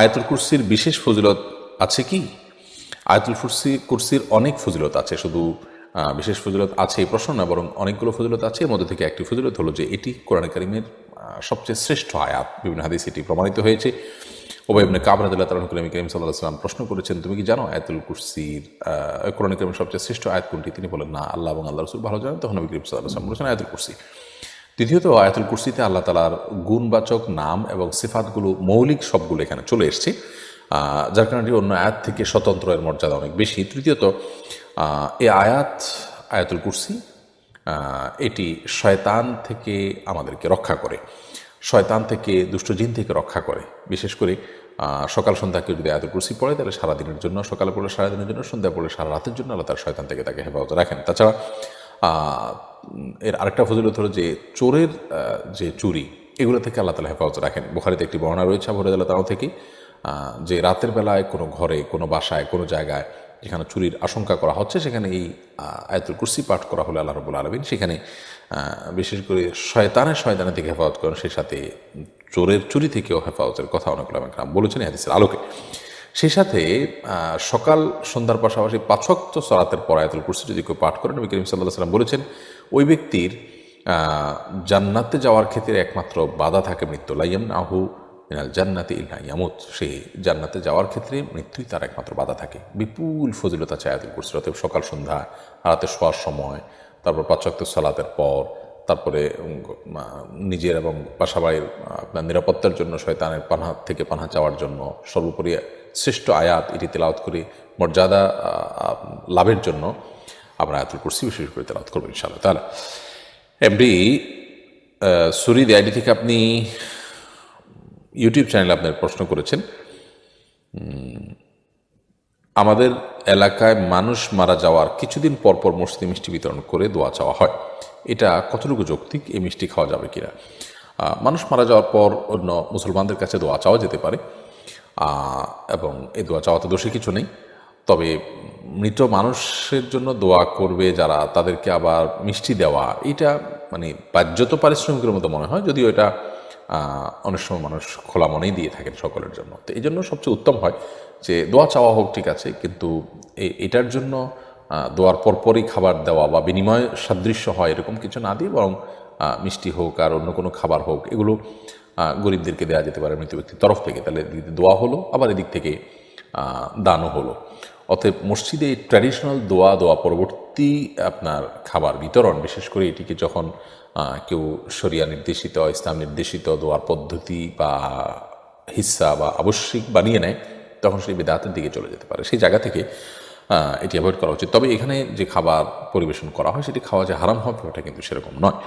আয়াতুল কুরসির বিশেষ ফজিলত আছে কি? আয়াতুল কুরসির অনেক ফজিলত আছে, শুধু বিশেষ ফজিলত আছে এই প্রশ্ন না, বরং অনেকগুলো ফজিলত আছে। এর মধ্যে থেকে একটি ফজিলত হলো যে এটি কোরআন কারীমের সবচেয়ে শ্রেষ্ঠ আয়াত। বিভিন্ন হাদিস এটি প্রমাণিত হয়েছে। উবাই ইবনে কাব রাদিয়াল্লাহু তাআলা নবী করিম সাল্লাল্লাহু আলাইহি ওয়াসাল্লাম প্রশ্ন করেছেন, তুমি কি জানো আয়াতুল কুরসির কোরআন কারীমের সবচেয়ে শ্রেষ্ঠ আয়াত কোনটি? তিনি বলেন, না, আল্লাহ এবং আল্লাহ রাসূল ভালো জানেন। তখন নবী করিম সাল্লাল্লাহু আলাইহি ওয়াসাল্লাম বলেছেন আয়াতুল কুরসি। দ্বিতীয়ত, আয়াতুল কুরসিতে আল্লাহ তাআলার গুণবাচক নাম এবং সিফাতগুলো, মৌলিক সবগুলো এখানে চলে এসছে, যার কারণে অন্য আয়াত থেকে স্বতন্ত্র, এর মর্যাদা অনেক বেশি। তৃতীয়ত, এই আয়াতুল কুরসি এটি শয়তান থেকে আমাদেরকে রক্ষা করে, শয়তান থেকে, দুষ্ট জিন থেকে রক্ষা করে। বিশেষ করে সকাল সন্ধ্যা কেউ যদি আয়াতুল কুরসি পড়ে, তাহলে সারাদিনের জন্য, সকালে পড়লে সারাদিনের জন্য, সন্ধ্যা পড়লে সারা রাতের জন্য আল্লাহ তার শয়তান থেকে তাকে হেফাজত রাখেন। তাছাড়া এর আরেকটা ফজিলত হলো যে চোরের যে চুরি, এগুলো থেকে আল্লাহ তাআলা হেফাজত রাখেন। বুখারীতে একটি বর্ণনা রয়েছে আবু হুরায়রা রাদিয়াল্লাহু তাআলা থেকে, যে রাতের বেলায় কোনো ঘরে, কোনো বাসায়, কোনো জায়গায় যেখানে চুরির আশঙ্কা করা হচ্ছে, সেখানে এই আয়াতুল কুরসি পাঠ করা হলে আল্লাহ রাব্বুল আলামিন সেখানে বিশেষ করে শয়তানের থেকে হেফাজত করেন, সেই সাথে চোরের চুরি থেকেও হেফাজতের কথা অনেক উলামা কেরাম বলেছেন হাদিসের আলোকে। সেই সাথে সকাল সন্ধ্যার পাশাপাশি 5 ওয়াক্ত সালাতের পর আয়াতুল কুরসি যদি কেউ পাঠ করেন, নবী করিম সাল্লাল্লাহু আলাইহি ওয়াসাল্লাম বলেছেন ওই ব্যক্তির জান্নাতে যাওয়ার ক্ষেত্রে একমাত্র বাধা থাকে মৃত্যু। লা ইয়ামনাহু মিনাল জান্নাতি ইল্লা ইয়ামুত, সে জান্নাতে যাওয়ার ক্ষেত্রে মৃত্যুই তার একমাত্র বাধা থাকে। বিপুল ফজিলত আছে আয়াতুল কুরসির। অতএব সকাল সন্ধ্যা, রাতে শোয়ার সময়, তারপর 5 ওয়াক্ত সালাতের পর, তারপরে নিজের এবং বাসাবাড়ির আপনার নিরাপত্তার জন্য, শয়তানের পানাহ থেকে পানাহ চাওয়ার জন্য, সর্বোপরি শ্রেষ্ঠ আয়াত এটি তেলাওয়াত করে মর্যাদা লাভের জন্য আমরা আয়াতুল কুরসি বিশেষ করে তেলাওয়াত করবো ইনশাআল্লাহ তাআলা। এমডি সুরিদ আইডি থেকে আপনি ইউটিউব চ্যানেলে আপনার প্রশ্ন করেছেন, আমাদের এলাকায় মানুষ মারা যাওয়ার কিছুদিন পর পর মসজিদে মিষ্টি বিতরণ করে দোয়া চাওয়া হয়, এটা কতটুকু যৌক্তিক? এই মিষ্টি খাওয়া যাবে কিনা? মানুষ মারা যাওয়ার পর অন্য মুসলমানদের কাছে দোয়া চাওয়া যেতে পারে, এবং এই দোয়া চাওয়াতে দোষের কিছু নেই। তবে মৃত মানুষের জন্য দোয়া করবে যারা, তাদেরকে আবার মিষ্টি দেওয়া, এটা মানে বাহ্যত পারিশ্রমিকের মতো মনে হয়, যদিও এটা অনেক সময় মানুষ খোলা মনেই দিয়ে থাকেন সকলের জন্য। তো এই জন্য সবচেয়ে উত্তম হয় যে দোয়া চাওয়া হোক, ঠিক আছে, কিন্তু এটার জন্য দোয়ার পরপরই খাবার দেওয়া বা বিনিময় সাদৃশ্য হয় এরকম কিছু না দিয়ে, বরং মিষ্টি হোক আর অন্য কোনো খাবার হোক, এগুলো গরিবদেরকে দেওয়া যেতে পারে মৃত ব্যক্তির তরফ থেকে। তাহলে দোয়া হলো, আবার এদিক থেকে দানও হলো। অতএব মসজিদে ট্র্যাডিশনাল দোয়া পরবর্তী আপনার খাবার বিতরণ, বিশেষ করে এটিকে যখন কেউ শরিয়া নির্দেশিত, ইসলাম নির্দেশিত দোয়ার পদ্ধতি বা হিস্সা বা আবশ্যিক বানিয়ে নেয়, তখন সেই বিদআতের দিকে চলে যেতে পারে। সেই জায়গা থেকে এটি অ্যাভয়েড করা উচিত। তবে এখানে যে খাবার পরিবেশন করা হয় সেটি খাওয়া যে হারাম হবে, ওটা কিন্তু সেরকম নয়।